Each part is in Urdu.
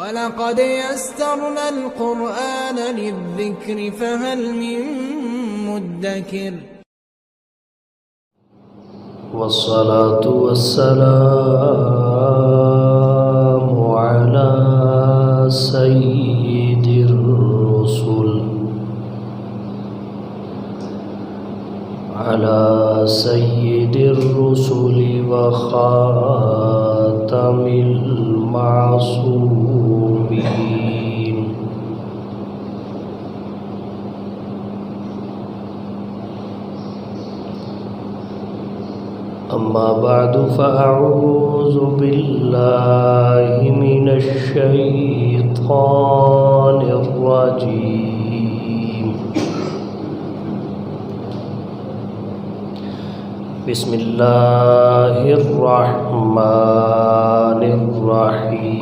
وَلَقَدْ يَسَّرْنَا الْقُرْآنَ لِلذِّكْرِ فَهَلْ مِن مُّدَّكِرٍ والصلاة والسلام على سيد الرسل وخاتم المعصومين أما بعد فأعوذ بالله من الشيطان الرجيم بسم الله الرحمن الرحيم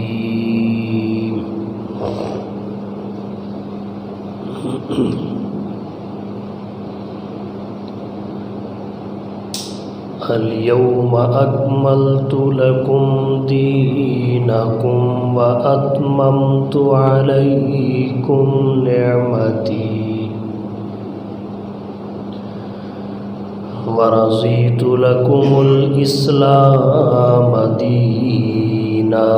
اليوم أكملت لكم دينكم وأتممت عليكم نعمتي ورضيت لكم الإسلام دينا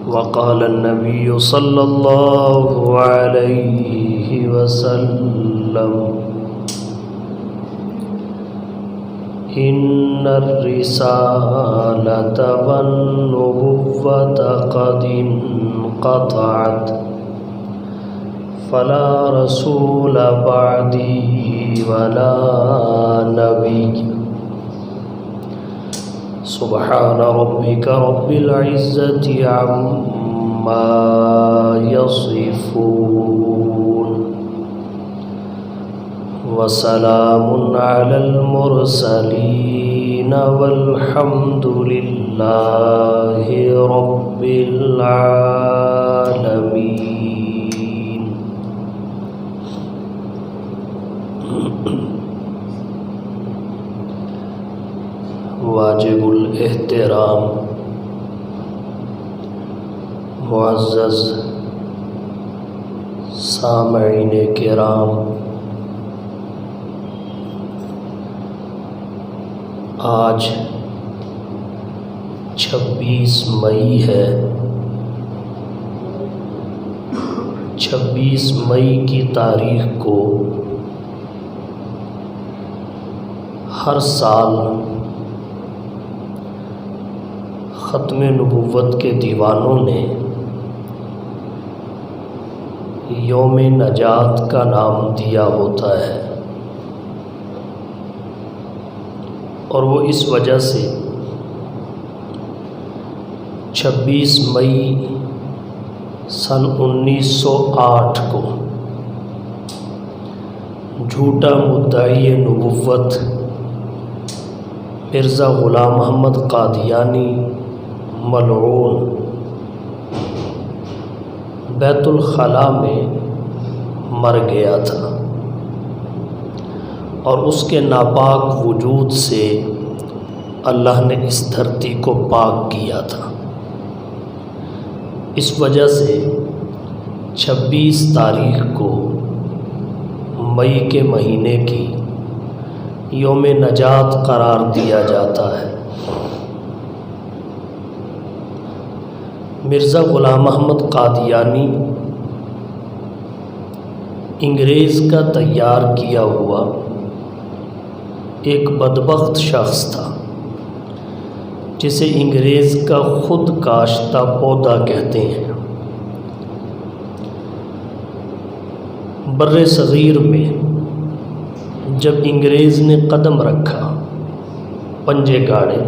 وقال النبي صلى الله عليه وسلم إن الرسالة والنبوة قد انقطعت فلا رسول بعدي ولا نبي سبحان ربك رب العزة عما يصفون وسلام على المرسلين والحمد لله رب العالمين. واجب الاحترام معزز سامعین کرام، آج 26 مئی ہے۔ 26 مئی کی تاریخ کو ہر سال ختم نبوت کے دیوانوں نے یوم نجات کا نام دیا ہوتا ہے، اور وہ اس وجہ سے 26 مئی سن 1908 کو جھوٹا مدعی نبوت مرزا غلام محمد قادیانی ملعون بیت الخلاء میں مر گیا تھا، اور اس کے ناپاک وجود سے اللہ نے اس دھرتی کو پاک کیا تھا۔ اس وجہ سے 26 تاریخ کو مئی کے مہینے کی یوم نجات قرار دیا جاتا ہے۔ مرزا غلام محمد قادیانی انگریز کا تیار کیا ہوا ایک بدبخت شخص تھا، جسے انگریز کا خود کاشتہ پودا کہتے ہیں۔ بر صغیر میں جب انگریز نے قدم رکھا، پنجے گاڑے،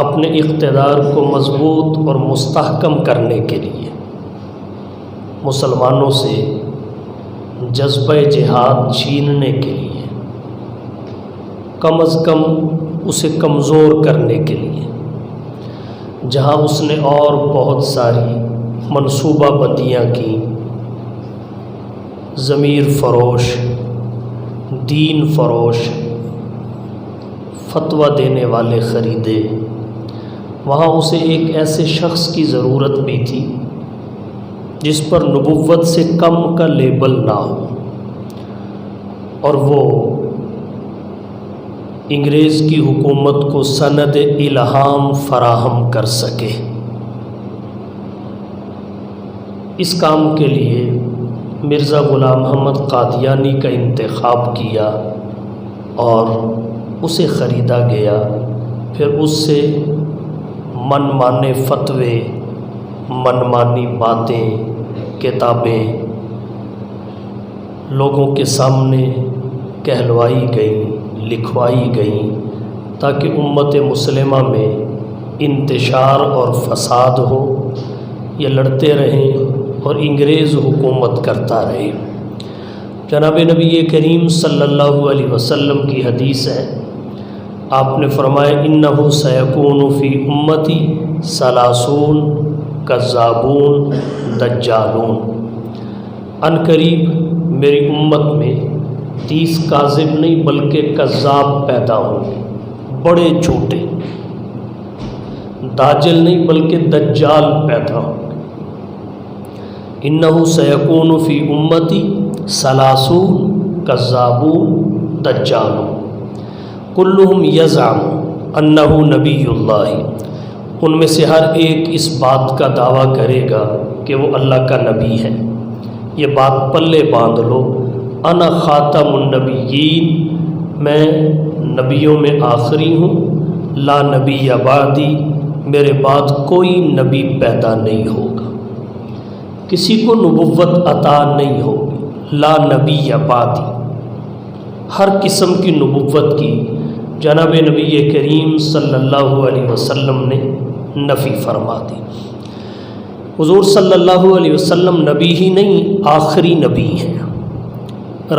اپنے اقتدار کو مضبوط اور مستحکم کرنے کے لیے مسلمانوں سے جذبہ جہاد چھیننے کے لیے، کم از کم اسے کمزور کرنے کے لیے، جہاں اس نے اور بہت ساری منصوبہ بندیاں کی، ضمیر فروش، دین فروش، فتویٰ دینے والے خریدے، وہاں اسے ایک ایسے شخص کی ضرورت بھی تھی جس پر نبوت سے کم کا لیبل نہ ہو، اور وہ انگریز کی حکومت کو سند الہام فراہم کر سکے۔ اس کام کے لیے مرزا غلام احمد قادیانی کا انتخاب کیا اور اسے خریدا گیا۔ پھر اس سے من مانے فتوے، من مانی باتیں، کتابیں لوگوں کے سامنے کہلوائی گئیں، لکھوائی گئیں، تاکہ امت مسلمہ میں انتشار اور فساد ہو، یہ لڑتے رہیں اور انگریز حکومت کرتا رہے۔ جناب نبی کریم صلی اللہ علیہ وسلم کی حدیث ہے، آپ نے فرمایا انہ سیکون فی امتی ثلاثون کذابون دجالون، ان قریب میری امت میں 30 کاذب نہیں بلکہ کذاب پیدا ہوں گے، بڑے جھوٹے، داجل نہیں بلکہ دجال پیدا ہوں گے۔ انہ سیکون فی امتی ثلاثون کذابون دجالون کلہم یزعم انہ نبی اللہ، ان میں سے ہر ایک اس بات کا دعویٰ کرے گا کہ وہ اللہ کا نبی ہے۔ یہ بات پلے باندھ لو، انا خاتم النبیین، میں نبیوں میں آخری ہوں، لا نبی بعدی، میرے بعد کوئی نبی پیدا نہیں ہوگا، کسی کو نبوت عطا نہیں ہوگی، لا نبی بعدی، ہر قسم کی نبوت کی جناب نبی کریم صلی اللہ علیہ وسلم نے نفی فرما دی۔ حضور صلی اللہ علیہ وسلم نبی ہی نہیں آخری نبی ہیں،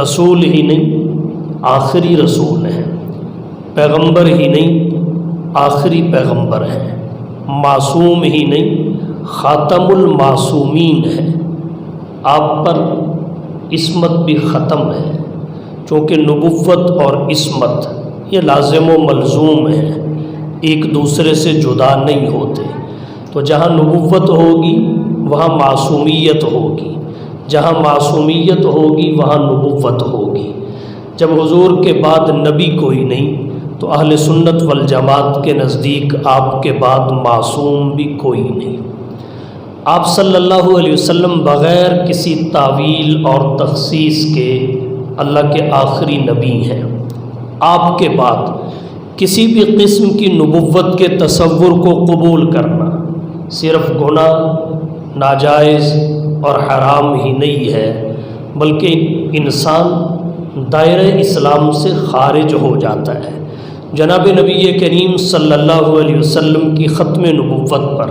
رسول ہی نہیں آخری رسول ہیں، پیغمبر ہی نہیں آخری پیغمبر ہیں، معصوم ہی نہیں خاتم المعصومین ہے، آپ پر عصمت بھی ختم ہے، چونکہ نبوت اور عصمت یہ لازم و ملزوم ہیں، ایک دوسرے سے جدا نہیں ہوتے۔ تو جہاں نبوت ہوگی وہاں معصومیت ہوگی، جہاں معصومیت ہوگی وہاں نبوت ہوگی۔ جب حضور کے بعد نبی کوئی نہیں تو اہل سنت والجماعت کے نزدیک آپ کے بعد معصوم بھی کوئی نہیں۔ آپ صلی اللہ علیہ وسلم بغیر کسی تعویل اور تخصیص کے اللہ کے آخری نبی ہیں۔ آپ کے بعد کسی بھی قسم کی نبوت کے تصور کو قبول کرنا صرف گناہ، ناجائز اور حرام ہی نہیں ہے، بلکہ انسان دائرہ اسلام سے خارج ہو جاتا ہے۔ جناب نبی کریم صلی اللہ علیہ وسلم کی ختم نبوت پر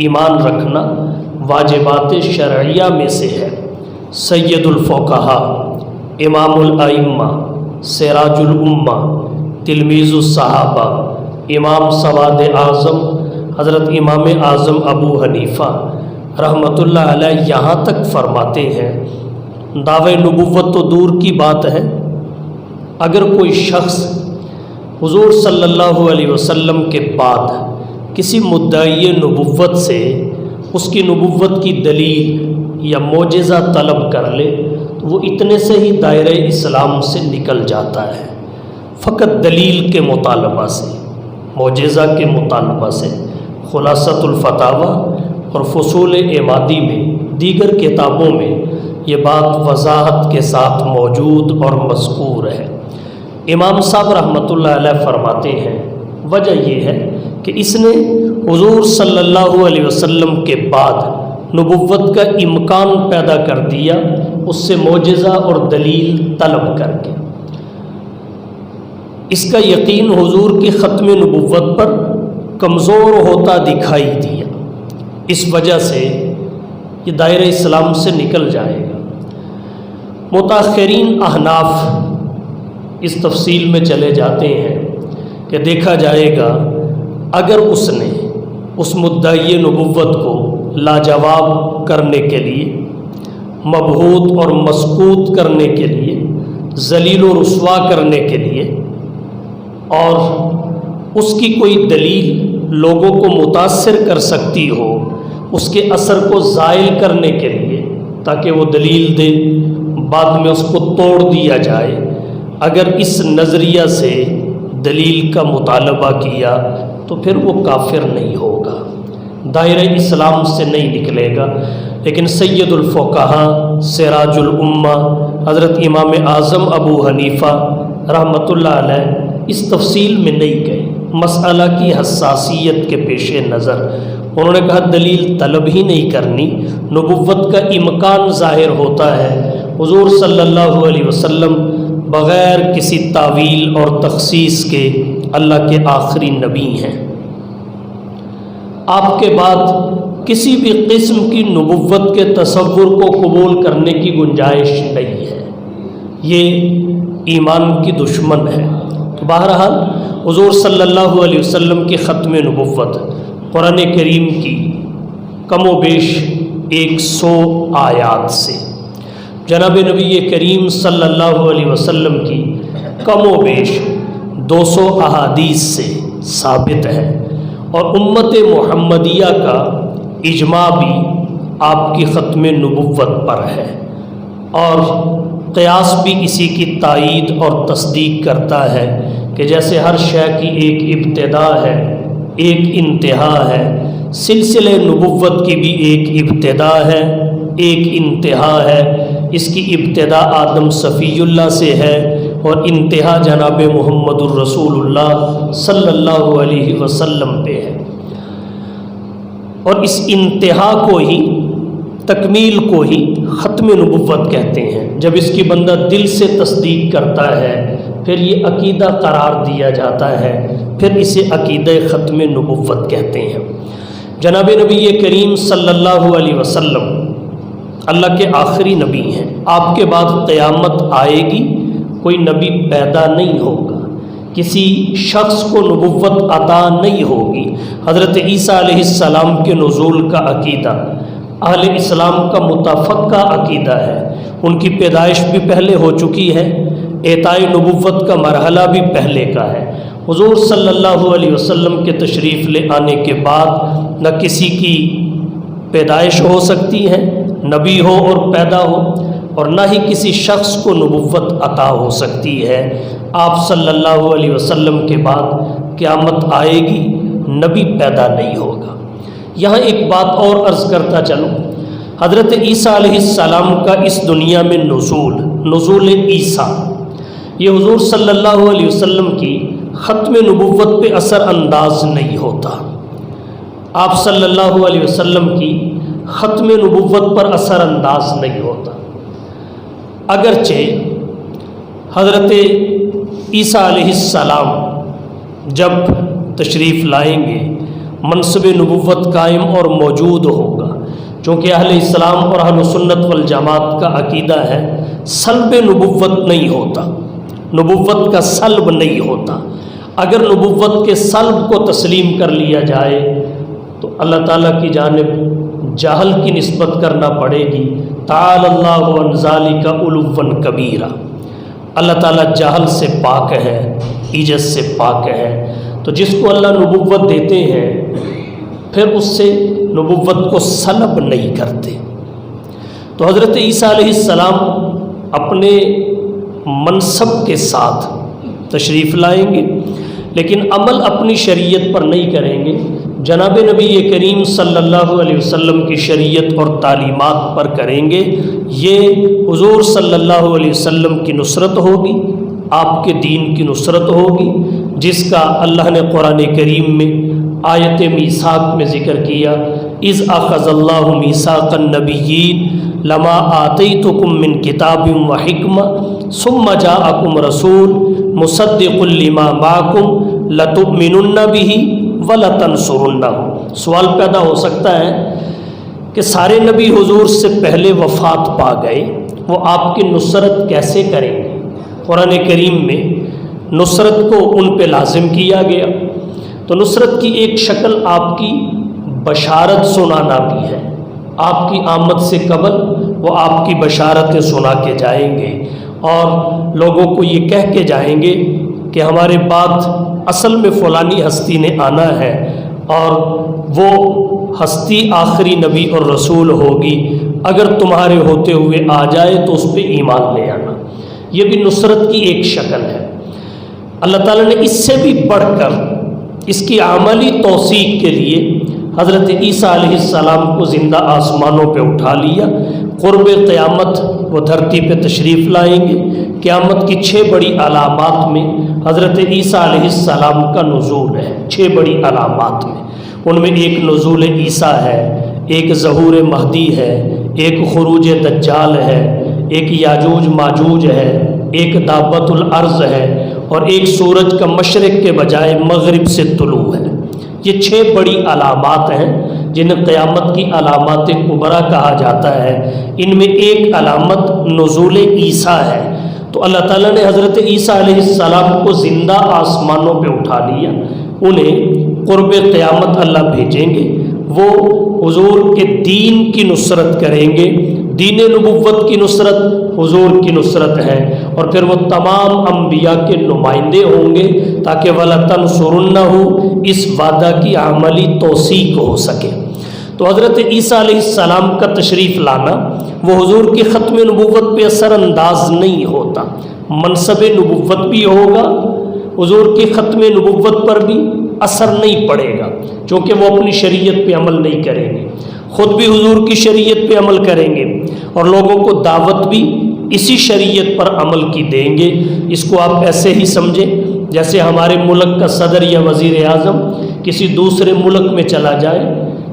ایمان رکھنا واجبات شرعیہ میں سے ہے۔ سید الفقہاء، امام الائمہ، سراج الامہ، تلمیذ الصحابہ، امام سواد اعظم حضرت امام اعظم ابو حنیفہ رحمۃ اللہ علیہ یہاں تک فرماتے ہیں، دعوی نبوت تو دور کی بات ہے، اگر کوئی شخص حضور صلی اللہ علیہ وسلم کے بعد کسی مدعی نبوت سے اس کی نبوت کی دلیل یا معجزہ طلب کر لے تو وہ اتنے سے ہی دائرہ اسلام سے نکل جاتا ہے، فقط دلیل کے مطالبہ سے، معجزہ کے مطالبہ سے۔ خلاصۃ الفتاوی اور فصول عمادی میں دیگر کتابوں میں یہ بات وضاحت کے ساتھ موجود اور مذکور ہے۔ امام صاحب رحمۃ اللہ علیہ فرماتے ہیں وجہ یہ ہے کہ اس نے حضور صلی اللہ علیہ وسلم کے بعد نبوت کا امکان پیدا کر دیا، اس سے معجزہ اور دلیل طلب کر کے۔ اس کا یقین حضور کی ختم نبوت پر کمزور ہوتا دکھائی دیا، اس وجہ سے یہ دائرہ اسلام سے نکل جائے گا۔ متاخرین احناف اس تفصیل میں چلے جاتے ہیں کہ دیکھا جائے گا اگر اس نے اس مدعی نبوت کو لاجواب کرنے کے لیے، مبہوت اور مسکوت کرنے کے لیے، ذلیل و رسوا کرنے کے لیے اور اس کی کوئی دلیل لوگوں کو متاثر کر سکتی ہو، اس کے اثر کو زائل کرنے کے لیے، تاکہ وہ دلیل دے، بعد میں اس کو توڑ دیا جائے، اگر اس نظریہ سے دلیل کا مطالبہ کیا تو پھر وہ کافر نہیں ہوگا، دائرہ اسلام سے نہیں نکلے گا۔ لیکن سید الفقہاء سراج الامہ حضرت امام اعظم ابو حنیفہ رحمۃ اللہ علیہ اس تفصیل میں نہیں گئے، مسئلہ کی حساسیت کے پیش نظر انہوں نے کہا دلیل طلب ہی نہیں کرنی، نبوت کا امکان ظاہر ہوتا ہے، حضور صلی اللہ علیہ وسلم بغیر کسی تعویل اور تخصیص کے اللہ کے آخری نبی ہیں، آپ کے بعد کسی بھی قسم کی نبوت کے تصور کو قبول کرنے کی گنجائش نہیں ہے، یہ ایمان کی دشمن ہے۔ تو بہرحال حضور صلی اللہ علیہ وسلم کی ختم نبوت قرآن کریم کی کم و بیش 100 آیات سے، جناب نبی کریم صلی اللہ علیہ وسلم کی کم و بیش 200 احادیث سے ثابت ہے، اور امت محمدیہ کا اجماع بھی آپ کی ختم نبوت پر ہے، اور قیاس بھی اسی کی تائید اور تصدیق کرتا ہے کہ جیسے ہر شے کی ایک ابتدا ہے، ایک انتہا ہے، سلسلہ نبوت کی بھی ایک ابتدا ہے، ایک انتہا ہے، اس کی ابتدا آدم صفی اللہ سے ہے اور انتہا جناب محمد الرسول اللہ صلی اللہ علیہ وسلم پہ ہے، اور اس انتہا کو ہی، تکمیل کو ہی ختم نبوت کہتے ہیں۔ جب اس کی بندہ دل سے تصدیق کرتا ہے پھر یہ عقیدہ قرار دیا جاتا ہے، پھر اسے عقیدہ ختم نبوت کہتے ہیں۔ جناب نبی کریم صلی اللہ علیہ وسلم اللہ کے آخری نبی ہیں، آپ کے بعد قیامت آئے گی، کوئی نبی پیدا نہیں ہوگا، کسی شخص کو نبوت عطا نہیں ہوگی۔ حضرت عیسیٰ علیہ السلام کے نزول کا عقیدہ اہل اسلام کا متفقہ عقیدہ ہے، ان کی پیدائش بھی پہلے ہو چکی ہے، اعطاء نبوت کا مرحلہ بھی پہلے کا ہے۔ حضور صلی اللہ علیہ وسلم کے تشریف لے آنے کے بعد نہ کسی کی پیدائش ہو سکتی ہے، نبی ہو اور پیدا ہو، اور نہ ہی کسی شخص کو نبوت عطا ہو سکتی ہے۔ آپ صلی اللہ علیہ وسلم کے بعد قیامت آئے گی، نبی پیدا نہیں ہوگا۔ یہاں ایک بات اور عرض کرتا چلوں، حضرت عیسیٰ علیہ السلام کا اس دنیا میں نزول عیسیٰ، یہ حضور صلی اللہ علیہ وسلم کی ختم نبوت پہ اثر انداز نہیں ہوتا، آپ صلی اللہ علیہ وسلم کی ختم نبوت پر اثر انداز نہیں ہوتا، اگرچہ حضرت عیسیٰ علیہ السلام جب تشریف لائیں گے منصب نبوت قائم اور موجود ہوگا، چونکہ اہل اسلام اور اہل سنت والجماعت کا عقیدہ ہے سلب نبوت نہیں ہوتا، نبوت کا سلب نہیں ہوتا۔ اگر نبوت کے سلب کو تسلیم کر لیا جائے تو اللہ تعالیٰ کی جانب جہل کی نسبت کرنا پڑے گی، تعالی اللہ عن ذالک علوا کبیرا، اللہ تعالیٰ جہل سے پاک ہے، عجز سے پاک ہے، تو جس کو اللہ نبوت دیتے ہیں پھر اس سے نبوت کو سلب نہیں کرتے۔ تو حضرت عیسیٰ علیہ السلام اپنے منصب کے ساتھ تشریف لائیں گے، لیکن عمل اپنی شریعت پر نہیں کریں گے، جناب نبی کریم صلی اللہ علیہ وسلم کی شریعت اور تعلیمات پر کریں گے۔ یہ حضور صلی اللہ علیہ وسلم کی نصرت ہوگی، آپ کے دین کی نصرت ہوگی، جس کا اللہ نے قرآن کریم میں آیت میثاق میں ذکر کیا، اذ اخذ اللہ میثاق النبیین لما آتیتکم من کتاب و حکمہ ثم جاءکم رسول مصدق لما معکم لتؤمنن بہ وَلَتَنْصُرُنَّهُ۔ سوال پیدا ہو سکتا ہے کہ سارے نبی حضور سے پہلے وفات پا گئے، وہ آپ کی نصرت کیسے کریں گے؟ قرآن کریم میں نصرت کو ان پہ لازم کیا گیا، تو نصرت کی ایک شکل آپ کی بشارت سنانا بھی ہے، آپ کی آمد سے قبل وہ آپ کی بشارتیں سنا کے جائیں گے اور لوگوں کو یہ کہہ کے جائیں گے کہ ہمارے بعد اصل میں فلانی ہستی نے آنا ہے اور وہ ہستی آخری نبی اور رسول ہوگی، اگر تمہارے ہوتے ہوئے آ جائے تو اس پہ ایمان لے آنا۔ یہ بھی نصرت کی ایک شکل ہے۔ اللہ تعالیٰ نے اس سے بھی بڑھ کر اس کی عملی توثیق کے لیے حضرت عیسیٰ علیہ السلام کو زندہ آسمانوں پہ اٹھا لیا۔ قرب قیامت وہ دھرتی پہ تشریف لائیں گے۔ قیامت کی 6 بڑی علامات میں حضرت عیسیٰ علیہ السلام کا نزول ہے۔ 6 بڑی علامات میں، ان میں ایک نزول عیسیٰ ہے، ایک ظہور مہدی ہے، ایک خروج دجال ہے، ایک یاجوج ماجوج ہے، ایک دابت الارض ہے، اور ایک سورج کا مشرق کے بجائے مغرب سے طلوع ہے۔ یہ 6 بڑی علامات ہیں جنہیں قیامت کی علامات کبریٰ کہا جاتا ہے۔ ان میں ایک علامت نزول عیسیٰ ہے۔ تو اللہ تعالیٰ نے حضرت عیسیٰ علیہ السلام کو زندہ آسمانوں پہ اٹھا لیا۔ انہیں قرب قیامت اللہ بھیجیں گے، وہ حضور کے دین کی نصرت کریں گے۔ دین نبوت کی نصرت حضور کی نصرت ہے، اور پھر وہ تمام انبیاء کے نمائندے ہوں گے تاکہ وَلَتَنْصُرُنَّهُ اس وعدہ کی عملی توثیق ہو سکے۔ تو حضرت عیسیٰ علیہ السلام کا تشریف لانا وہ حضور کی ختم نبوت پہ اثر انداز نہیں ہوتا۔ منصب نبوت بھی ہوگا، حضور کی ختم نبوت پر بھی اثر نہیں پڑے گا، چونکہ وہ اپنی شریعت پہ عمل نہیں کریں گے، خود بھی حضور کی شریعت پہ عمل کریں گے اور لوگوں کو دعوت بھی اسی شریعت پر عمل کی دیں گے۔ اس کو آپ ایسے ہی سمجھیں جیسے ہمارے ملک کا صدر یا وزیر اعظم کسی دوسرے ملک میں چلا جائے،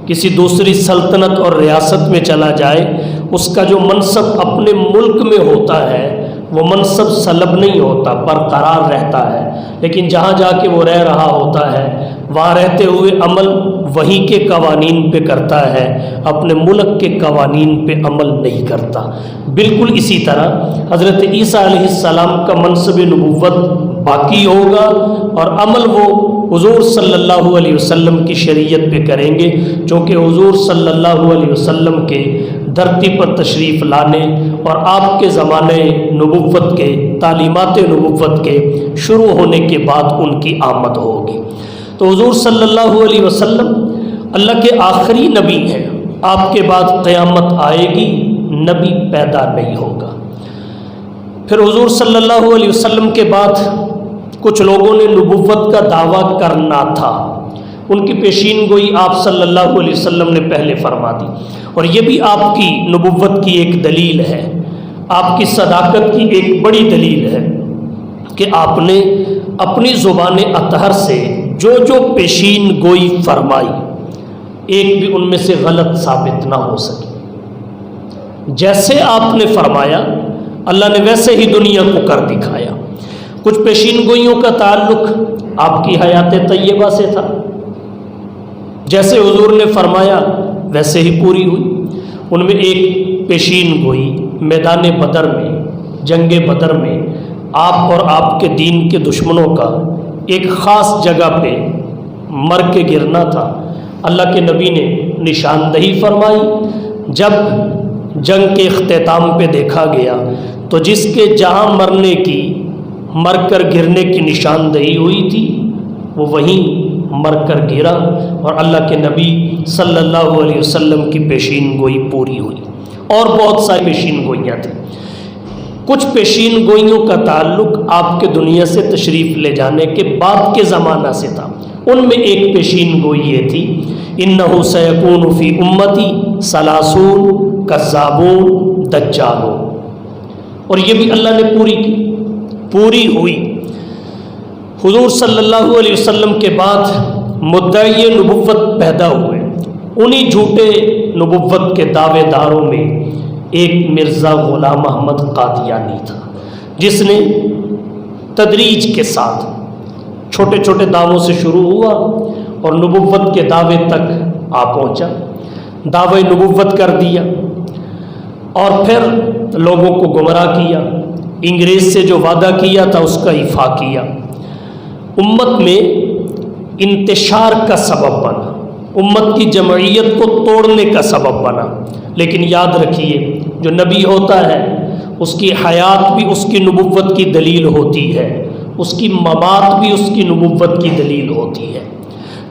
کسی دوسری سلطنت اور ریاست میں چلا جائے، اس کا جو منصب اپنے ملک میں ہوتا ہے وہ منصب سلب نہیں ہوتا، برقرار رہتا ہے، لیکن جہاں جا کے وہ رہ رہا ہوتا ہے وہاں رہتے ہوئے عمل وہیں کے قوانین پہ کرتا ہے، اپنے ملک کے قوانین پہ عمل نہیں کرتا۔ بالکل اسی طرح حضرت عیسیٰ علیہ السلام کا منصب نبوت باقی ہوگا اور عمل وہ حضور صلی اللہ علیہ وسلم کی شریعت پہ کریں گے، چونکہ حضور صلی اللہ علیہ وسلم کے دھرتی پر تشریف لانے اور آپ کے زمانے نبوت کے، تعلیمات نبوت کے شروع ہونے کے بعد ان کی آمد ہوگی۔ تو حضور صلی اللہ علیہ وسلم اللہ کے آخری نبی ہیں، آپ کے بعد قیامت آئے گی، نبی پیدا نہیں ہوگا۔ پھر حضور صلی اللہ علیہ وسلم کے بعد کچھ لوگوں نے نبوت کا دعویٰ کرنا تھا، ان کی پیشین گوئی آپ صلی اللہ علیہ وسلم نے پہلے فرما دی، اور یہ بھی آپ کی نبوت کی ایک دلیل ہے، آپ کی صداقت کی ایک بڑی دلیل ہے کہ آپ نے اپنی زبان اطہر سے جو جو پیشین گوئی فرمائی ایک بھی ان میں سے غلط ثابت نہ ہو سکی۔ جیسے آپ نے فرمایا اللہ نے ویسے ہی دنیا کو کر دکھایا۔ کچھ پیشین گوئیوں کا تعلق آپ کی حیات طیبہ سے تھا، جیسے حضور نے فرمایا ویسے ہی پوری ہوئی۔ ان میں ایک پیشین گوئی میدان بدر میں، جنگ بدر میں آپ اور آپ کے دین کے دشمنوں کا ایک خاص جگہ پہ مر کے گرنا تھا۔ اللہ کے نبی نے نشاندہی فرمائی۔ جب جنگ کے اختتام پہ دیکھا گیا تو جس کے جہاں مرنے کی، مر کر گرنے کی نشاندہی ہوئی تھی وہ وہیں مر کر گرا اور اللہ کے نبی صلی اللہ علیہ وسلم کی پیشین گوئی پوری ہوئی۔ اور بہت ساری پیشین گوئیاں تھیں۔ کچھ پیشین گوئیوں کا تعلق آپ کے دنیا سے تشریف لے جانے کے بعد کے زمانہ سے تھا۔ ان میں ایک پیشین گوئی یہ تھی انہ سیکون فی امتی ثلاثون کذابون دجالون، اور یہ بھی اللہ نے پوری کی، پوری ہوئی۔ حضور صلی اللہ علیہ وسلم کے بعد مدعی نبوت پیدا ہوئے۔ انہی جھوٹے نبوت کے دعوے داروں میں ایک مرزا غلام احمد قادیانی تھا، جس نے تدریج کے ساتھ چھوٹے چھوٹے دعووں سے شروع ہوا اور نبوت کے دعوے تک آ پہنچا، دعوی نبوت کر دیا اور پھر لوگوں کو گمراہ کیا، انگریز سے جو وعدہ کیا تھا اس کا ایفا کیا، امت میں انتشار کا سبب بنا، امت کی جمعیت کو توڑنے کا سبب بنا۔ لیکن یاد رکھیے جو نبی ہوتا ہے اس کی حیات بھی اس کی نبوت کی دلیل ہوتی ہے، اس کی ممات بھی اس کی نبوت کی دلیل ہوتی ہے،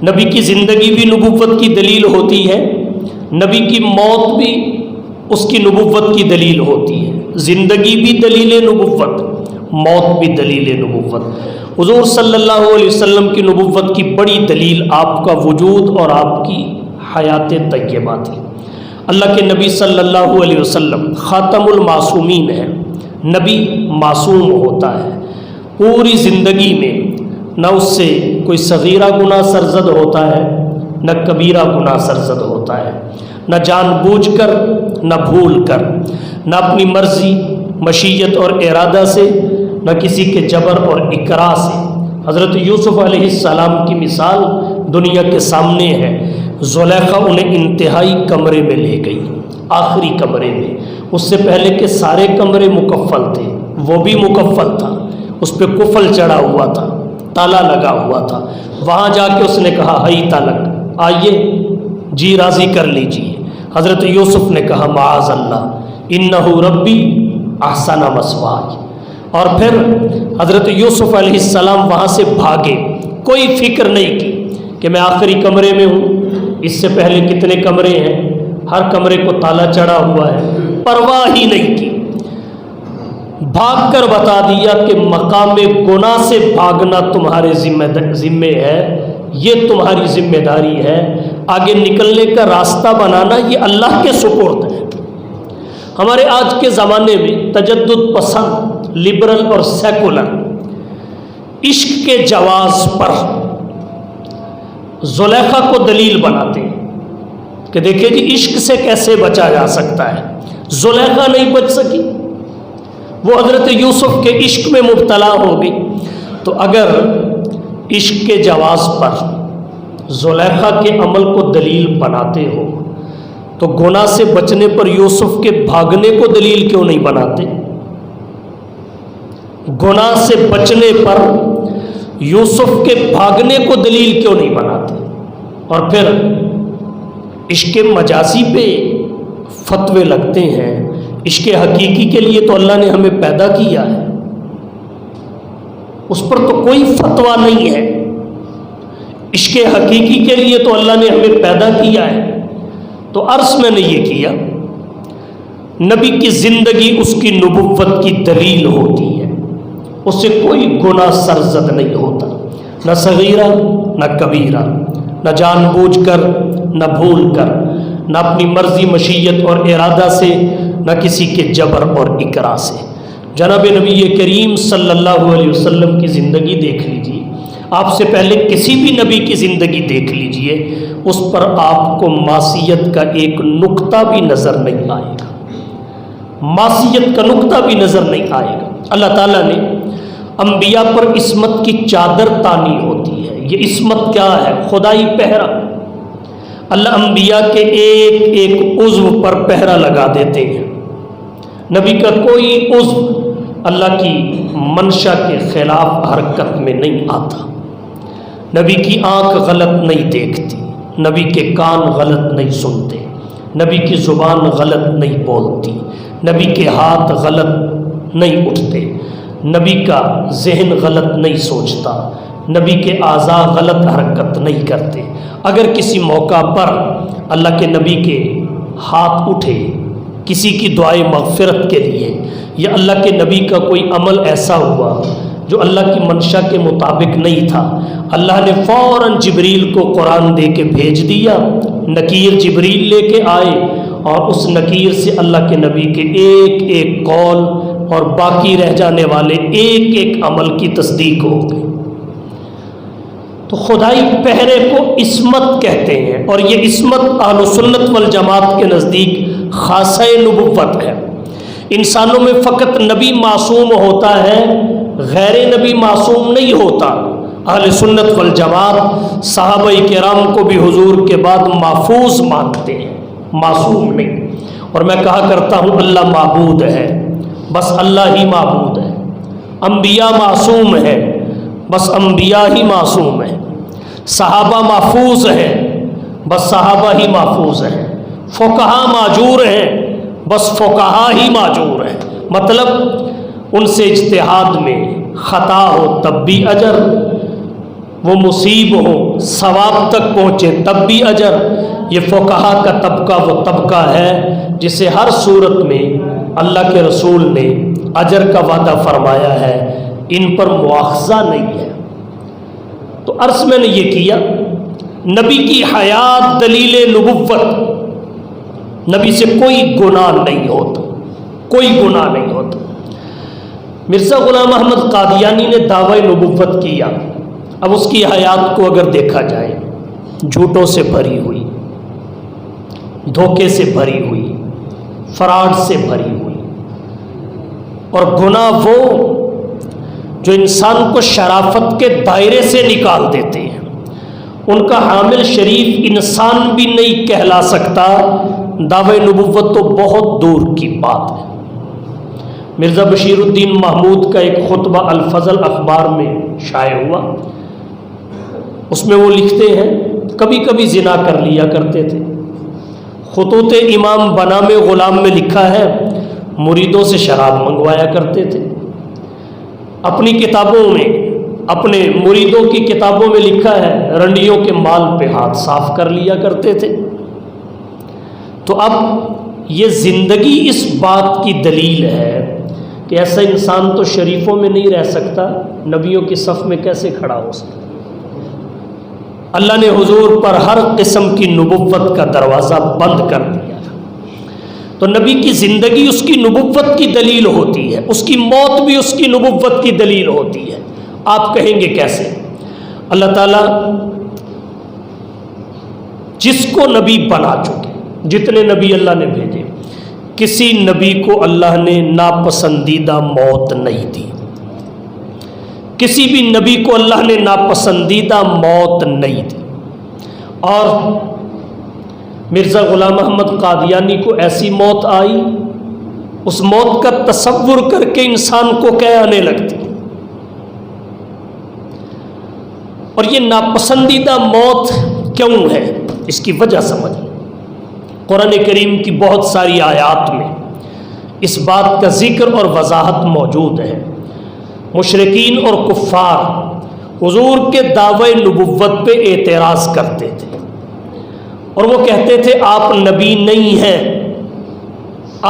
نبی کی زندگی بھی نبوت کی دلیل ہوتی ہے، نبی کی موت بھی اس کی نبوت کی دلیل ہوتی ہے، زندگی بھی دلیل نبوت، موت بھی دلیل نبوت۔ حضور صلی اللہ علیہ وسلم کی نبوت کی بڑی دلیل آپ کا وجود اور آپ کی حیات طیبہ تھی۔ اللہ کے نبی صلی اللہ علیہ وسلم خاتم المعصومین ہیں، نبی معصوم ہوتا ہے، پوری زندگی میں نہ اس سے کوئی صغیرہ گناہ سرزد ہوتا ہے نہ کبیرہ گناہ سرزد ہوتا ہے، نہ جان بوجھ کر نہ بھول کر، نہ اپنی مرضی مشیت اور ارادہ سے، نہ کسی کے جبر اور اکراہ سے۔ حضرت یوسف علیہ السلام کی مثال دنیا کے سامنے ہے۔ زلیخا انہیں انتہائی کمرے میں لے گئی، آخری کمرے میں، اس سے پہلے کے سارے کمرے مکفل تھے، وہ بھی مکفل تھا، اس پہ کفل چڑھا ہوا تھا، تالا لگا ہوا تھا۔ وہاں جا کے اس نے کہا ہئی تالک، آئیے جی راضی کر لیجئے۔ حضرت یوسف نے کہا معاذ اللہ انہ ربی احسن مثوائی، اور پھر حضرت یوسف علیہ السلام وہاں سے بھاگے، کوئی فکر نہیں کی کہ میں آخری کمرے میں ہوں، اس سے پہلے کتنے کمرے ہیں، ہر کمرے کو تالا چڑھا ہوا ہے، پرواہ ہی نہیں کی، بھاگ کر بتا دیا کہ مقام گناہ سے بھاگنا تمہارے ذمے ہے، یہ تمہاری ذمہ داری ہے، آگے نکلنے کا راستہ بنانا یہ اللہ کے سپرد ہے۔ ہمارے آج کے زمانے میں تجدد پسند، لبرل اور سیکولر عشق کے جواز پر زلیخا کو دلیل بناتے ہیں کہ دیکھیں جی عشق سے کیسے بچا جا سکتا ہے۔ زلیخا نہیں بچ سکی، وہ حضرت یوسف کے عشق میں مبتلا ہو گئی۔ تو اگر عشق کے جواز پر زلیخا کے عمل کو دلیل بناتے ہو تو گناہ سے بچنے پر یوسف کے بھاگنے کو دلیل کیوں نہیں بناتے؟ گناہ سے بچنے پر یوسف کے بھاگنے کو دلیل کیوں نہیں بناتے؟ اور پھر عشق مجازی پہ فتوے لگتے ہیں، عشق حقیقی کے لیے تو اللہ نے ہمیں پیدا کیا ہے، اس پر تو کوئی فتویٰ نہیں ہے۔ عشق حقیقی کے لیے تو اللہ نے ہمیں پیدا کیا ہے۔ تو عرض میں نے یہ کیا، نبی کی زندگی اس کی نبوت کی دلیل ہوتی ہے، اس سے کوئی گناہ سرزد نہیں ہوتا، نہ صغیرہ نہ کبیرہ، نہ جان بوجھ کر نہ بھول کر، نہ اپنی مرضی مشیت اور ارادہ سے، نہ کسی کے جبر اور اکراہ سے۔ جناب نبی کریم صلی اللہ علیہ وسلم کی زندگی دیکھ لیجیے، آپ سے پہلے کسی بھی نبی کی زندگی دیکھ لیجئے، اس پر آپ کو معصیت کا ایک نقطہ بھی نظر نہیں آئے گا، معصیت کا نقطہ بھی نظر نہیں آئے گا۔ اللہ تعالیٰ نے انبیاء پر عصمت کی چادر تانی ہوتی ہے، یہ عصمت کیا ہے؟ خدائی پہرا۔ اللہ انبیاء کے ایک ایک عضو پر پہرا لگا دیتے ہیں، نبی کا کوئی عضو اللہ کی منشا کے خلاف حرکت میں نہیں آتا، نبی کی آنکھ غلط نہیں دیکھتی، نبی کے کان غلط نہیں سنتے، نبی کی زبان غلط نہیں بولتی، نبی کے ہاتھ غلط نہیں اٹھتے، نبی کا ذہن غلط نہیں سوچتا، نبی کے اعضاء غلط حرکت نہیں کرتے۔ اگر کسی موقع پر اللہ کے نبی کے ہاتھ اٹھے کسی کی دعائے مغفرت کے لیے، یا اللہ کے نبی کا کوئی عمل ایسا ہوا جو اللہ کی منشا کے مطابق نہیں تھا، اللہ نے فوراً جبریل کو قرآن دے کے بھیج دیا، نکیر جبریل لے کے آئے اور اس نکیر سے اللہ کے نبی کے ایک ایک قول اور باقی رہ جانے والے ایک ایک عمل کی تصدیق ہو گئی۔ تو خدائی پہرے کو عصمت کہتے ہیں، اور یہ عصمت اہل سنت والجماعت کے نزدیک خاصہ نبوت ہے۔ انسانوں میں فقط نبی معصوم ہوتا ہے، غیر نبی معصوم نہیں ہوتا۔ اہل سنت والجماعت صحابہ کرام کو بھی حضور کے بعد محفوظ مانتے ہیں، معصوم نہیں۔ اور میں کہا کرتا ہوں اللہ معبود ہے، بس اللہ ہی معبود ہے، انبیاء معصوم ہے، بس انبیاء ہی معصوم ہیں، صحابہ محفوظ ہیں، بس صحابہ ہی محفوظ ہیں، فقہا معجور ہیں، بس فقہا ہی معجور ہیں۔ مطلب ان سے اجتہاد میں خطا ہو تب بھی اجر، وہ مصیب ہو ثواب تک پہنچے تب بھی اجر۔ یہ فقہا کا طبقہ وہ طبقہ ہے جسے ہر صورت میں اللہ کے رسول نے اجر کا وعدہ فرمایا ہے، ان پر مواخذہ نہیں ہے۔ تو عرض میں نے یہ کیا، نبی کی حیات دلیل نبوت، نبی سے کوئی گناہ نہیں ہوتا، کوئی گناہ نہیں ہوتا۔ مرزا غلام احمد قادیانی نے دعوی نبوت کیا، اب اس کی حیات کو اگر دیکھا جائے، جھوٹوں سے بھری ہوئی، دھوکے سے بھری ہوئی، فراڈ سے بھری ہوئی، اور گناہ وہ جو انسان کو شرافت کے دائرے سے نکال دیتے ہیں، ان کا حامل شریف انسان بھی نہیں کہلا سکتا، دعوی نبوت تو بہت دور کی بات ہے۔ مرزا بشیر الدین محمود کا ایک خطبہ الفضل اخبار میں شائع ہوا، اس میں وہ لکھتے ہیں کبھی کبھی زنا کر لیا کرتے تھے۔ خطوط امام بنام غلام میں لکھا ہے مریدوں سے شراب منگوایا کرتے تھے۔ اپنی کتابوں میں، اپنے مریدوں کی کتابوں میں لکھا ہے رنڈیوں کے مال پہ ہاتھ صاف کر لیا کرتے تھے۔ تو اب یہ زندگی اس بات کی دلیل ہے کہ ایسا انسان تو شریفوں میں نہیں رہ سکتا، نبیوں کی صف میں کیسے کھڑا ہو سکتا۔ اللہ نے حضور پر ہر قسم کی نبوت کا دروازہ بند کر دیا، تو نبی کی زندگی اس کی نبوت کی دلیل ہوتی ہے، اس کی موت بھی اس کی نبوت کی دلیل ہوتی ہے۔ آپ کہیں گے کیسے؟ اللہ تعالیٰ جس کو نبی بنا چکے، جتنے نبی اللہ نے بھیجے، کسی نبی کو اللہ نے ناپسندیدہ موت نہیں دی، کسی بھی نبی کو اللہ نے ناپسندیدہ موت نہیں دی۔ اور مرزا غلام احمد قادیانی کو ایسی موت آئی، اس موت کا تصور کر کے انسان کو کیا آنے لگتی، اور یہ ناپسندیدہ موت کیوں ہے، اس کی وجہ سمجھ۔ قرآن کریم کی بہت ساری آیات میں اس بات کا ذکر اور وضاحت موجود ہے۔ مشرکین اور کفار حضور کے دعوی نبوت پہ اعتراض کرتے تھے، اور وہ کہتے تھے آپ نبی نہیں ہیں،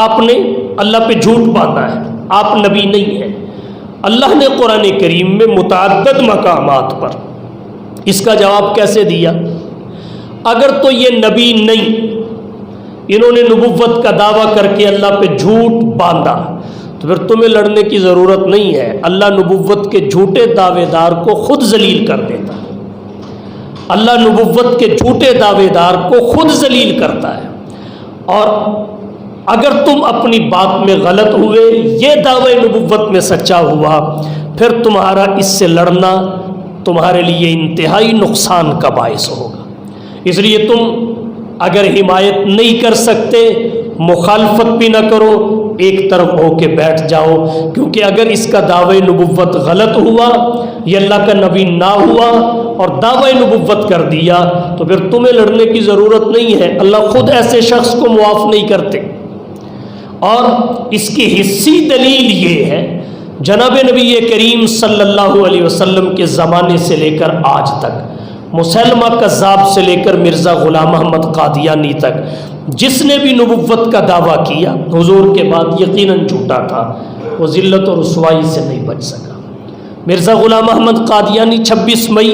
آپ نے اللہ پہ جھوٹ باندھا ہے، آپ نبی نہیں ہیں۔ اللہ نے قرآن کریم میں متعدد مقامات پر اس کا جواب کیسے دیا؟ اگر تو یہ نبی نہیں، انہوں نے نبوت کا دعویٰ کر کے اللہ پہ جھوٹ باندھا، تو پھر تمہیں لڑنے کی ضرورت نہیں ہے، اللہ نبوت کے جھوٹے دعوے دار کو خود ذلیل کر دیتا ہے، اللہ نبوت کے جھوٹے دعوے دار کو خود ذلیل کرتا ہے۔ اور اگر تم اپنی بات میں غلط ہوئے، یہ دعوی نبوت میں سچا ہوا، پھر تمہارا اس سے لڑنا تمہارے لیے انتہائی نقصان کا باعث ہوگا۔ اس لیے تم اگر حمایت نہیں کر سکتے، مخالفت بھی نہ کرو، ایک طرف ہو کے بیٹھ جاؤ، کیونکہ اگر اس کا دعوی نبوت غلط ہوا، یہ اللہ کا نبی نہ ہوا اور دعوی نبوت کر دیا، تو پھر تمہیں لڑنے کی ضرورت نہیں ہے، اللہ خود ایسے شخص کو معاف نہیں کرتے۔ اور اس کی حصی دلیل یہ ہے، جناب نبی کریم صلی اللہ علیہ وسلم کے زمانے سے لے کر آج تک، مسلمہ کذاب سے لے کر مرزا غلام احمد قادیانی تک، جس نے بھی نبوت کا دعویٰ کیا حضور کے بعد یقیناً جھوٹا تھا، وہ ذلت اور رسوائی سے نہیں بچ سکا۔ مرزا غلام احمد قادیانی 26 مئی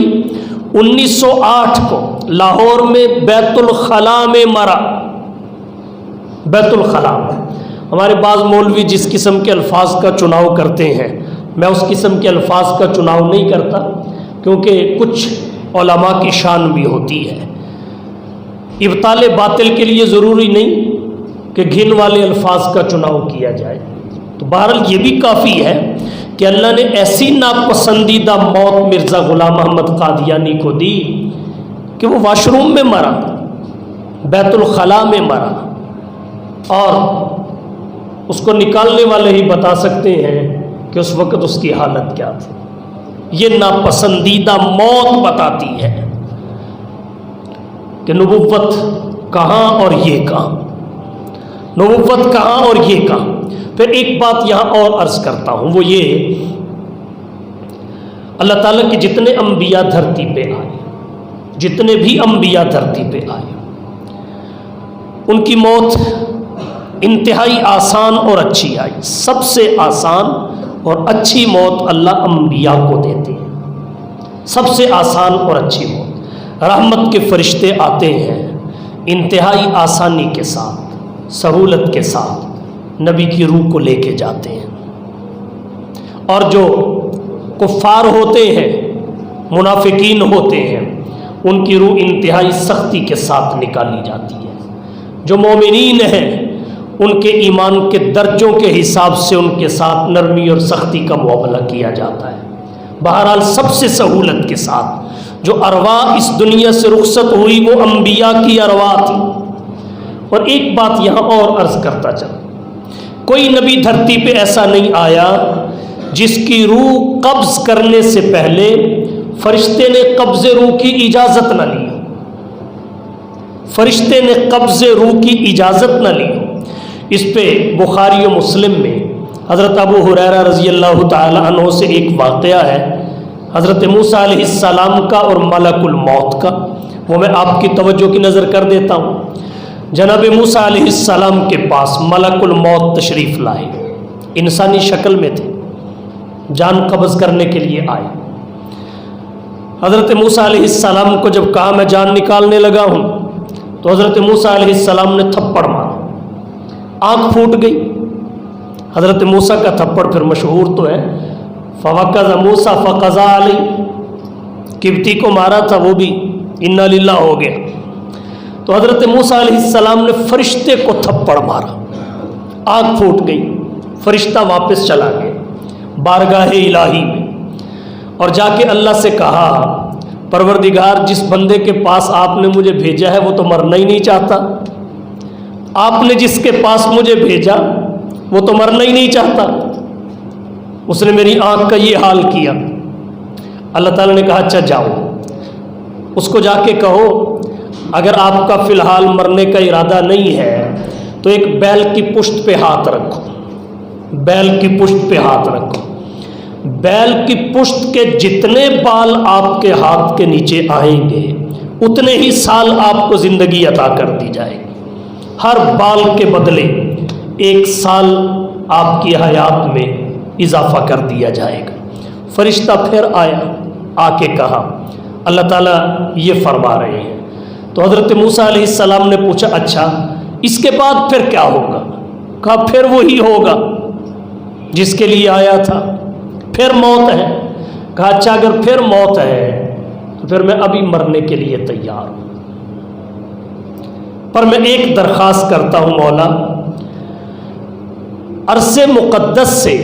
1908 کو لاہور میں بیت الخلاء میں مرا۔ بیت الخلاء، ہمارے بعض مولوی جس قسم کے الفاظ کا چناؤ کرتے ہیں، میں اس قسم کے الفاظ کا چناؤ نہیں کرتا، کیونکہ کچھ علماء کی شان بھی ہوتی ہے۔ ابطال باطل کے لیے ضروری نہیں کہ گھن والے الفاظ کا چناؤ کیا جائے۔ تو بہرحال یہ بھی کافی ہے کہ اللہ نے ایسی ناپسندیدہ موت مرزا غلام احمد قادیانی کو دی کہ وہ واش روم میں مرا، بیت الخلاء میں مرا، اور اس کو نکالنے والے ہی بتا سکتے ہیں کہ اس وقت اس کی حالت کیا تھی۔ یہ ناپسندیدہ موت بتاتی ہے کہ نبوت کہاں اور یہ کہاں، نبوت کہاں اور یہ کہاں۔ پھر ایک بات یہاں اور عرض کرتا ہوں، وہ یہ اللہ تعالیٰ کے جتنے انبیاء دھرتی پہ آئے، جتنے بھی انبیاء دھرتی پہ آئے، ان کی موت انتہائی آسان اور اچھی آئی۔ سب سے آسان اور اچھی موت اللہ انبیاء کو دیتے ہیں، سب سے آسان اور اچھی موت۔ رحمت کے فرشتے آتے ہیں، انتہائی آسانی کے ساتھ، سہولت کے ساتھ نبی کی روح کو لے کے جاتے ہیں، اور جو کفار ہوتے ہیں، منافقین ہوتے ہیں، ان کی روح انتہائی سختی کے ساتھ نکالی جاتی ہے۔ جو مومنین ہیں ان کے ایمان کے درجوں کے حساب سے ان کے ساتھ نرمی اور سختی کا معاملہ کیا جاتا ہے۔ بہرحال سب سے سہولت کے ساتھ جو ارواح اس دنیا سے رخصت ہوئی وہ انبیاء کی ارواح تھی۔ اور ایک بات یہاں اور عرض کرتا چلا، کوئی نبی دھرتی پہ ایسا نہیں آیا جس کی روح قبض کرنے سے پہلے فرشتے نے قبض روح کی اجازت نہ لی، فرشتے نے قبض روح کی اجازت نہ لی۔ اس پہ بخاری و مسلم میں حضرت ابو ہریرہ رضی اللہ تعالی عنہ سے ایک واقعہ ہے، حضرت موسیٰ علیہ السلام کا اور ملک الموت کا، وہ میں آپ کی توجہ کی نظر کر دیتا ہوں۔ جناب موسیٰ علیہ السلام کے پاس ملک الموت تشریف لائے، انسانی شکل میں تھے، جان قبض کرنے کے لیے آئے۔ حضرت موسیٰ علیہ السلام کو جب کہا میں جان نکالنے لگا ہوں، تو حضرت موسیٰ علیہ السلام نے تھپڑ مارا، آنکھ پھوٹ گئی۔ حضرت موسیٰ کا تھپڑ پھر مشہور تو ہے، فوقظ موسیٰ فقضا علیہ، قبطی کو مارا تھا وہ بھی انا للہ ہو گیا۔ تو حضرت موسیٰ علیہ السلام نے فرشتے کو تھپڑ مارا، آنکھ پھوٹ گئی، فرشتہ واپس چلا گیا بارگاہ الہی میں، اور جا کے اللہ سے کہا پروردگار جس بندے کے پاس آپ نے مجھے بھیجا ہے وہ تو مرنا ہی نہیں چاہتا، آپ نے جس کے پاس مجھے بھیجا وہ تو مرنا ہی نہیں چاہتا، اس نے میری آنکھ کا یہ حال کیا۔ اللہ تعالیٰ نے کہا اچھا جاؤ، اس کو جا کے کہو اگر آپ کا فی الحال مرنے کا ارادہ نہیں ہے تو ایک بیل کی پشت پہ ہاتھ رکھو، بیل کی پشت پہ ہاتھ رکھو، بیل کی پشت کے جتنے بال آپ کے ہاتھ کے نیچے آئیں گے اتنے ہی سال آپ کو زندگی عطا کر دی جائے گی، ہر بال کے بدلے 1 سال آپ کی حیات میں اضافہ کر دیا جائے گا۔ فرشتہ پھر آیا، آ کے کہا اللہ تعالیٰ یہ فرما رہے ہیں۔ تو حضرت موسیٰ علیہ السلام نے پوچھا اچھا اس کے بعد پھر کیا ہوگا؟ کہا پھر وہی ہوگا جس کے لیے آیا تھا، پھر موت ہے۔ کہا اچھا اگر پھر موت ہے تو پھر میں ابھی مرنے کے لیے تیار ہوں، پر میں ایک درخواست کرتا ہوں مولا، عرض مقدس سے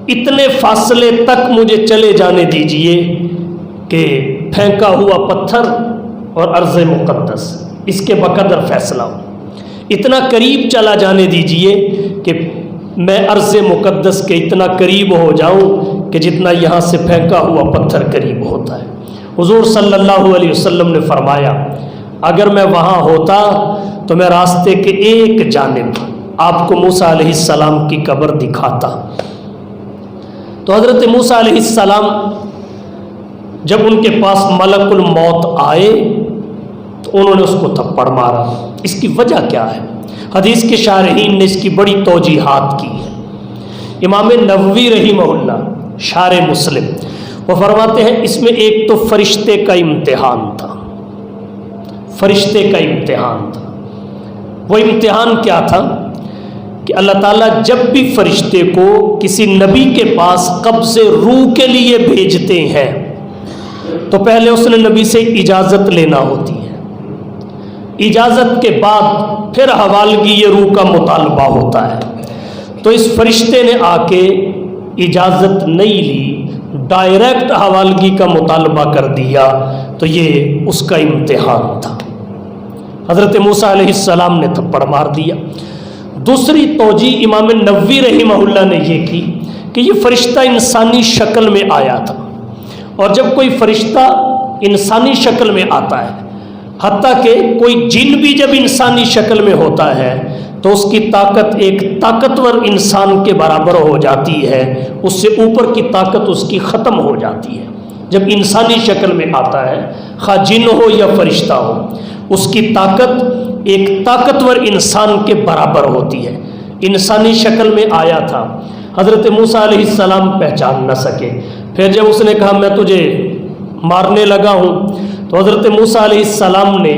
اتنے فاصلے تک مجھے چلے جانے دیجئے کہ پھینکا ہوا پتھر اور عرض مقدس اس کے بقدر فیصلہ ہو، اتنا قریب چلا جانے دیجئے کہ میں عرض مقدس کے اتنا قریب ہو جاؤں کہ جتنا یہاں سے پھینکا ہوا پتھر قریب ہوتا ہے۔ حضور صلی اللہ علیہ وسلم نے فرمایا اگر میں وہاں ہوتا تو میں راستے کے ایک جانب آپ کو موسیٰ علیہ السلام کی قبر دکھاتا۔ تو حضرت موسیٰ علیہ السلام جب ان کے پاس ملک الموت آئے تو انہوں نے اس کو تھپڑ مارا۔ اس کی وجہ کیا ہے؟ حدیث کے شارحین نے اس کی بڑی توجیحات کی ہے۔ امام نووی رحمہ اللہ شارح مسلم وہ فرماتے ہیں اس میں ایک تو فرشتے کا امتحان تھا، فرشتے کا امتحان تھا۔ وہ امتحان کیا تھا کہ اللہ تعالیٰ جب بھی فرشتے کو کسی نبی کے پاس قبض روح کے لیے بھیجتے ہیں تو پہلے اس نے نبی سے اجازت لینا ہوتی ہے، اجازت کے بعد پھر حوالگی یہ روح کا مطالبہ ہوتا ہے۔ تو اس فرشتے نے آ کے اجازت نہیں لی، ڈائریکٹ حوالگی کا مطالبہ کر دیا، تو یہ اس کا امتحان تھا۔ حضرت موسیٰ علیہ السلام نے تھپڑ مار دیا۔ دوسری توجیہ امام نووی رحمہ اللہ نے یہ کی کہ یہ فرشتہ انسانی شکل میں آیا تھا، اور جب کوئی فرشتہ انسانی شکل میں آتا ہے، حتیٰ کہ کوئی جن بھی جب انسانی شکل میں ہوتا ہے تو اس کی طاقت ایک طاقتور انسان کے برابر ہو جاتی ہے، اس سے اوپر کی طاقت اس کی ختم ہو جاتی ہے۔ جب انسانی شکل میں آتا ہے، خواہ جن ہو یا فرشتہ ہو، اس کی طاقت ایک طاقتور انسان کے برابر ہوتی ہے۔ انسانی شکل میں آیا تھا، حضرت موسیٰ علیہ السلام پہچان نہ سکے، پھر جب اس نے کہا میں تجھے مارنے لگا ہوں، تو حضرت موسیٰ علیہ السلام نے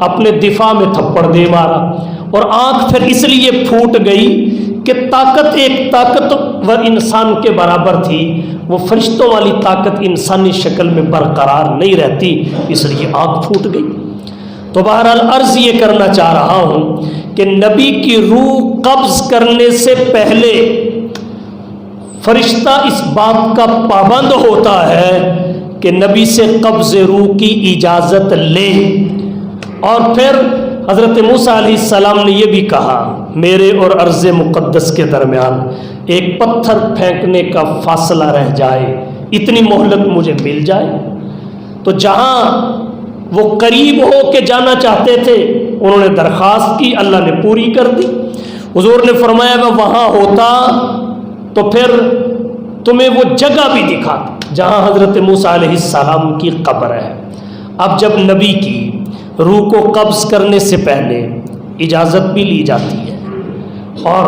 اپنے دفاع میں تھپڑ دے مارا، اور آنکھ پھر اس لیے پھوٹ گئی کہ طاقت ایک طاقتور انسان کے برابر تھی، وہ فرشتوں والی طاقت انسانی شکل میں برقرار نہیں رہتی، اس لیے آنکھ پھوٹ گئی۔ تو بہرحال عرض یہ کرنا چاہ رہا ہوں کہ نبی کی روح قبض کرنے سے پہلے فرشتہ اس بات کا پابند ہوتا ہے کہ نبی سے قبض روح کی اجازت لے۔ اور پھر حضرت موسیٰ علیہ السلام نے یہ بھی کہا میرے اور ارض مقدس کے درمیان ایک پتھر پھینکنے کا فاصلہ رہ جائے، اتنی مہلت مجھے مل جائے۔ تو جہاں وہ قریب ہو کے جانا چاہتے تھے انہوں نے درخواست کی، اللہ نے پوری کر دی۔ حضور نے فرمایا میں وہاں ہوتا تو پھر تمہیں وہ جگہ بھی دکھاتا جہاں حضرت موسیٰ علیہ السلام کی قبر ہے۔ اب جب نبی کی روح کو قبض کرنے سے پہلے اجازت بھی لی جاتی ہے، اور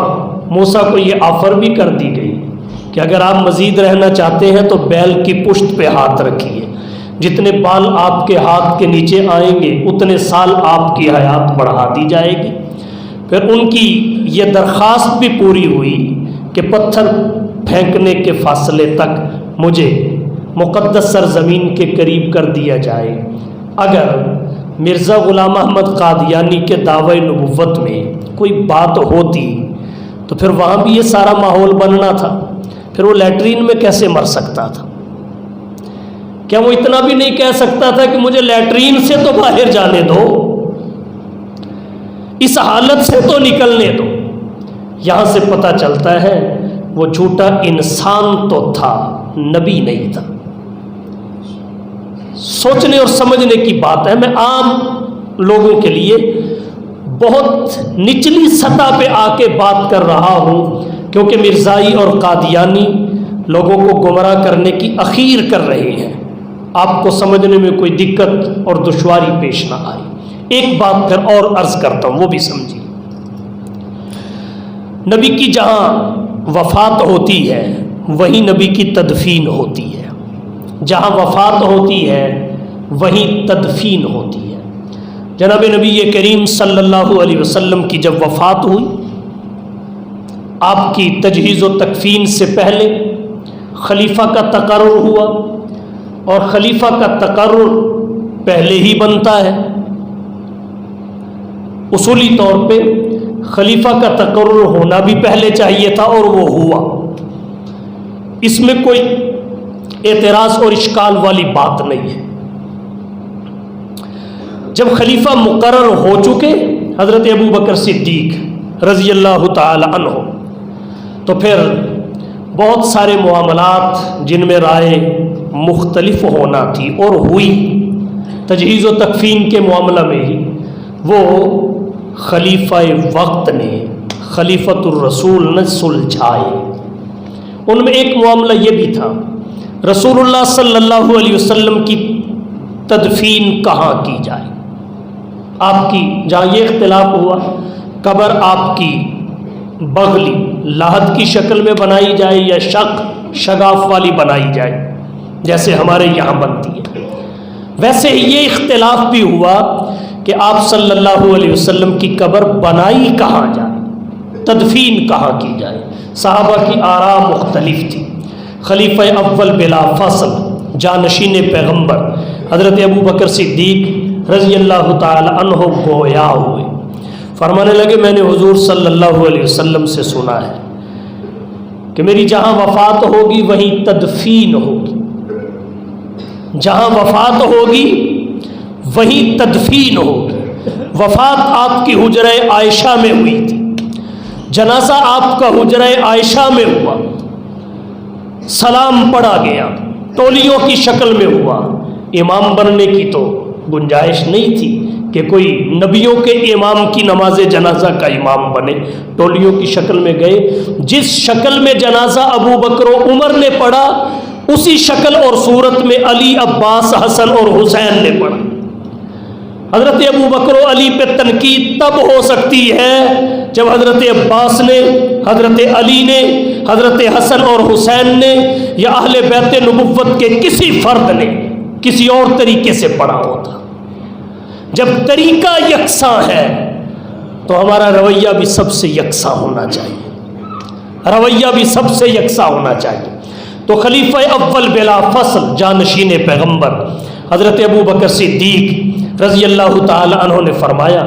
موسیٰ کو یہ آفر بھی کر دی گئی کہ اگر آپ مزید رہنا چاہتے ہیں تو بیل کی پشت پہ ہاتھ رکھیے، جتنے بال آپ کے ہاتھ کے نیچے آئیں گے اتنے سال آپ کی حیات بڑھا دی جائے گی۔ پھر ان کی یہ درخواست بھی پوری ہوئی کہ پتھر پھینکنے کے فاصلے تک مجھے مقدس سرزمین کے قریب کر دیا جائے۔ اگر مرزا غلام احمد قادیانی کے دعوی نبوت میں کوئی بات ہوتی تو پھر وہاں بھی یہ سارا ماحول بننا تھا، پھر وہ لیٹرین میں کیسے مر سکتا تھا؟ کیا وہ اتنا بھی نہیں کہہ سکتا تھا کہ مجھے لیٹرین سے تو باہر جانے دو، اس حالت سے تو نکلنے دو؟ یہاں سے پتہ چلتا ہے وہ جھوٹا انسان تو تھا، نبی نہیں تھا۔ سوچنے اور سمجھنے کی بات ہے۔ میں عام لوگوں کے لیے بہت نچلی سطح پہ آ کے بات کر رہا ہوں، کیونکہ مرزائی اور قادیانی لوگوں کو گمراہ کرنے کی اخیر کر رہے ہیں، آپ کو سمجھنے میں کوئی دقت اور دشواری پیش نہ آئے۔ ایک بات پھر اور عرض کرتا ہوں، وہ بھی سمجھیے۔ نبی کی جہاں وفات ہوتی ہے وہیں نبی کی تدفین ہوتی ہے، جہاں وفات ہوتی ہے وہیں تدفین ہوتی ہے۔ جناب نبی کریم صلی اللہ علیہ وسلم کی جب وفات ہوئی، آپ کی تجہیز و تکفین سے پہلے خلیفہ کا تقرر ہوا، اور خلیفہ کا تقرر پہلے ہی بنتا ہے۔ اصولی طور پہ خلیفہ کا تقرر ہونا بھی پہلے چاہیے تھا، اور وہ ہوا، اس میں کوئی اعتراض اور اشکال والی بات نہیں ہے۔ جب خلیفہ مقرر ہو چکے حضرت ابو بکر صدیق رضی اللہ تعالی عنہ، تو پھر بہت سارے معاملات جن میں رائے مختلف ہونا تھی اور ہوئی، تجہیز و تکفین کے معاملہ میں ہی وہ خلیفہ وقت نے، خلیفۃ الرسول نے سلجھائے۔ ان میں ایک معاملہ یہ بھی تھا، رسول اللہ صلی اللہ علیہ وسلم کی تدفین کہاں کی جائے۔ آپ کی جہاں یہ اختلاف ہوا، قبر آپ کی بغلی لاحد کی شکل میں بنائی جائے یا شگاف والی بنائی جائے جیسے ہمارے یہاں بنتی ہے۔ ویسے یہ اختلاف بھی ہوا کہ آپ صلی اللہ علیہ وسلم کی قبر بنائی کہاں جائے، تدفین کہاں کی جائے۔ صحابہ کی آراء مختلف تھی۔ خلیفہ اول بلا فصل جانشین پیغمبر حضرت ابو بکر صدیق رضی اللہ تعالی عنہ گویا ہوئے، فرمانے لگے میں نے حضور صلی اللہ علیہ وسلم سے سنا ہے کہ میری جہاں وفات ہوگی وہیں تدفین ہوگی، جہاں وفات ہوگی وہیں تدفین ہوگی۔ وفات آپ کی حجرہ عائشہ میں ہوئی تھی، جنازہ آپ کا حجرہ عائشہ میں ہوا، سلام پڑھا گیا، ٹولیوں کی شکل میں ہوا۔ امام بننے کی تو گنجائش نہیں تھی کہ کوئی نبیوں کے امام کی نماز جنازہ کا امام بنے، ٹولیوں کی شکل میں گئے، جس شکل میں جنازہ ابو بکر و عمر نے پڑھا اسی شکل اور صورت میں علی، عباس، حسن اور حسین نے پڑھا۔ حضرت ابو بکر و علی پہ تنقید تب ہو سکتی ہے جب حضرت عباس نے، حضرت علی نے، حضرت حسن اور حسین نے یا اہل بیت نبوت کے کسی فرد نے کسی اور طریقے سے پڑھا ہوتا۔ جب طریقہ یکساں ہے تو ہمارا رویہ بھی سب سے یکساں ہونا چاہیے، رویہ بھی سب سے یکساں ہونا چاہیے۔ تو خلیفہ اول بلا فصل جانشین پیغمبر حضرت ابو بکر صدیق رضی اللہ تعالی عنہ نے فرمایا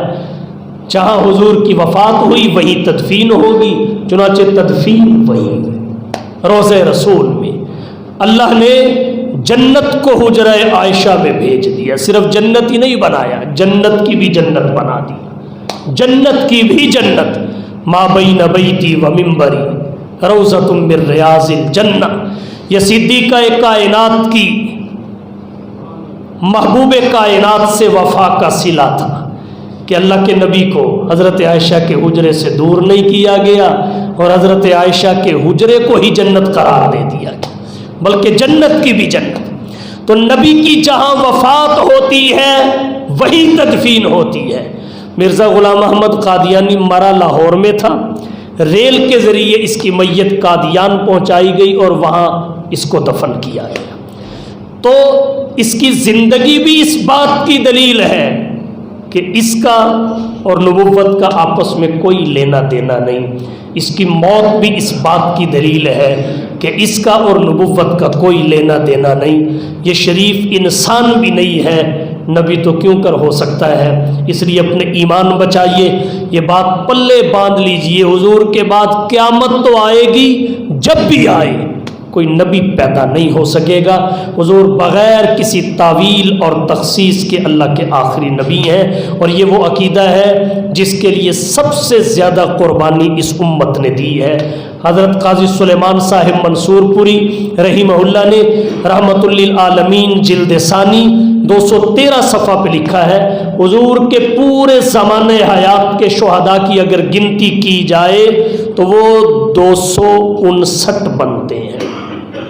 جہاں حضور کی وفات ہوئی وہیں تدفین ہوگی، چنانچہ تدفین وہیں روضہ رسول میں۔ اللہ نے جنت کو حجرہ عائشہ میں بھیج دیا، صرف جنت ہی نہیں بنایا، جنت کی بھی جنت بنا دی، جنت کی بھی جنت۔ ما بین بیتی و منبری روضۃ من ریاض الجنہ، یہ صدیقہ کائنات کی محبوب کائنات سے وفا کا صلہ تھا کہ اللہ کے نبی کو حضرت عائشہ کے حجرے سے دور نہیں کیا گیا اور حضرت عائشہ کے حجرے کو ہی جنت قرار دے دیا گیا، بلکہ جنت کی بھی جنت۔ تو نبی کی جہاں وفات ہوتی ہے وہی تدفین ہوتی ہے۔ مرزا غلام احمد قادیانی مرا لاہور میں تھا، ریل کے ذریعے اس کی میت قادیان پہنچائی گئی اور وہاں اس کو دفن کیا گیا۔ تو اس کی زندگی بھی اس بات کی دلیل ہے کہ اس کا اور نبوت کا آپس میں کوئی لینا دینا نہیں، اس کی موت بھی اس بات کی دلیل ہے کہ اس کا اور نبوت کا کوئی لینا دینا نہیں۔ یہ شریف انسان بھی نہیں ہے، نبی تو کیوں کر ہو سکتا ہے؟ اس لیے اپنے ایمان بچائیے، یہ بات پلے باندھ لیجئے، حضور کے بعد قیامت تو آئے گی، جب بھی آئے کوئی نبی پیدا نہیں ہو سکے گا۔ حضور بغیر کسی تعویل اور تخصیص کے اللہ کے آخری نبی ہیں، اور یہ وہ عقیدہ ہے جس کے لیے سب سے زیادہ قربانی اس امت نے دی ہے۔ حضرت قاضی سلیمان صاحب منصور پوری رحمہ اللہ نے رحمت للعالمین جلد ثانی 213 صفحہ پہ لکھا ہے، حضور کے پورے زمانے حیات کے شہداء کی اگر گنتی کی جائے تو وہ 259 بنتے ہیں،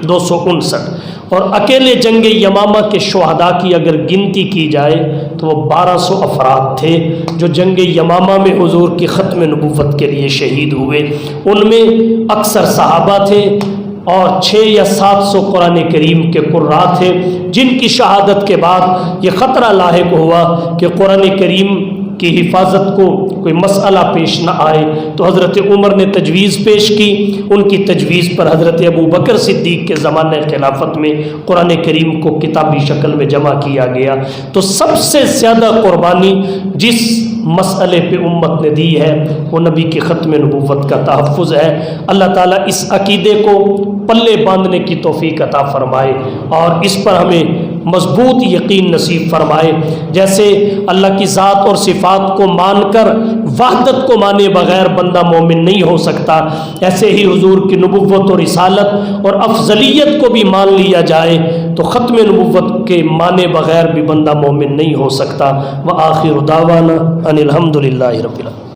259، اور اکیلے جنگ یمامہ کے شہداء کی اگر گنتی کی جائے تو وہ 1200 افراد تھے جو جنگ یمامہ میں حضور کی ختم نبوت کے لیے شہید ہوئے۔ ان میں اکثر صحابہ تھے اور 600 یا 700 قرآن کریم کے قراء تھے، جن کی شہادت کے بعد یہ خطرہ لاحق ہوا کہ قرآن کریم کی حفاظت کو کوئی مسئلہ پیش نہ آئے، تو حضرت عمر نے تجویز پیش کی، ان کی تجویز پر حضرت ابو بکر صدیق کے زمانہ خلافت میں قرآن کریم کو کتابی شکل میں جمع کیا گیا۔ تو سب سے زیادہ قربانی جس مسئلے پہ امت نے دی ہے وہ نبی کی ختم نبوت کا تحفظ ہے۔ اللہ تعالیٰ اس عقیدے کو پلے باندھنے کی توفیق عطا فرمائے اور اس پر ہمیں مضبوط یقین نصیب فرمائے۔ جیسے اللہ کی ذات اور صفات کو مان کر وحدت کو مانے بغیر بندہ مومن نہیں ہو سکتا، ایسے ہی حضور کی نبوت اور رسالت اور افضلیت کو بھی مان لیا جائے تو ختم نبوت کے مانے بغیر بھی بندہ مومن نہیں ہو سکتا۔ وآخر دعوانا ان الحمد للہ رب العالمین۔